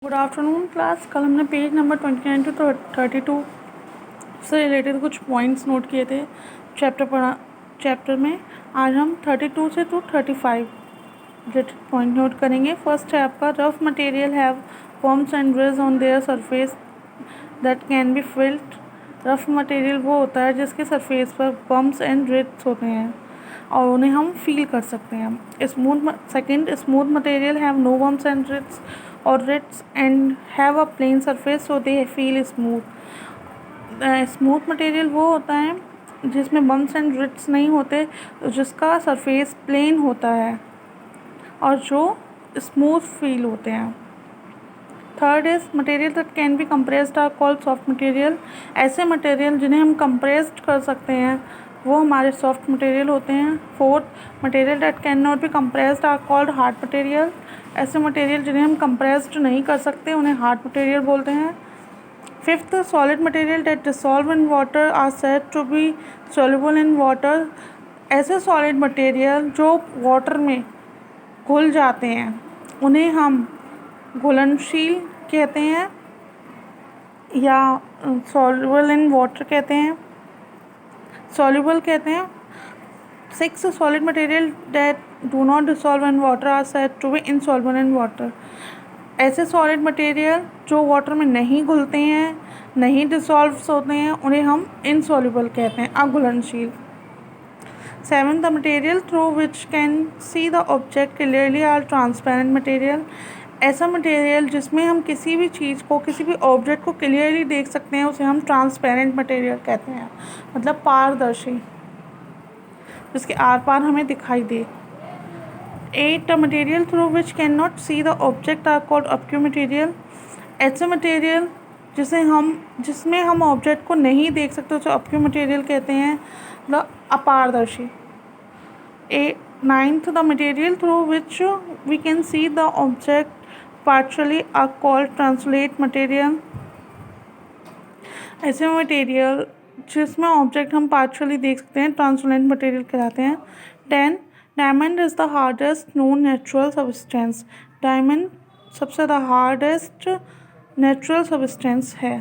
Good afternoon class. कल हमने page number 29 to 32 से रिलेटेड कुछ पॉइंट्स नोट किए थे चैप्टर में। आज हम 32 से टू 35 रिलेटेड पॉइंट नोट करेंगे। फर्स्ट है आपका rough material have bumps and ridge on their surface that can be filled. Rough material वो होता है जिसके सरफेस पर बम्प्स एंड रिड्स होते हैं और उन्हें हम फील कर सकते हैं। Smooth material have no bumps and ridges और ridges and have a plain surface so they feel smooth. Smooth material वो होता है जिसमें बम्प्स एंड रिड्स नहीं होते, जिसका सरफेस प्लेन होता है और जो स्मूथ फील होते हैं। Third is material that can be compressed are called soft material. ऐसे मटेरियल जिन्हें हम कंप्रेस्ड कर सकते हैं वो हमारे सॉफ्ट मटेरियल होते हैं। Fourth material that can not be compressed are called hard material. ऐसे मटेरियल जिन्हें हम कंप्रेस्ड नहीं कर सकते उन्हें हार्ड मटेरियल बोलते हैं। Fifth solid material that dissolve in water are said to be soluble in water. ऐसे सॉलिड मटेरियल जो वाटर में घुल जाते हैं उन्हें हम घुलनशील कहते हैं या सॉल्युबल इन वाटर कहते हैं, सॉल्युबल कहते हैं। Six solid material that do not dissolve in water are said to be insoluble in water. ऐसे सॉलिड मटेरियल जो वाटर में नहीं घुलते हैं, नहीं डिसॉल्व होते हैं, उन्हें हम इनसॉल्युबल कहते हैं, अघुलनशील। Seven the material through which can see the object clearly are transparent material. ऐसा मटेरियल जिसमें हम किसी भी चीज़ को, किसी भी ऑब्जेक्ट को क्लियरली देख सकते हैं उसे हम ट्रांसपेरेंट मटेरियल कहते हैं, मतलब पारदर्शी, जिसके आर पार हमें दिखाई दे। At the material through which can not see the object are called opaque material. ऐसे मटेरियल जिसमें हम ऑब्जेक्ट को नहीं देख सकते उसे ऑब्क्यू मटेरियल कहते हैं, मतलब अपारदर्शी। Ninth the material through which we can see the object partially are called translate material. ऐसे मटेरियल जिसमें ऑब्जेक्ट हम पार्शली देख सकते हैं ट्रांसलेंट मटेरियल कहलाते हैं। 10 diamond is the hardest known natural substance. Diamond सबसे ज़्यादा हार्डेस्ट नेचुरल सब्सटेंस है।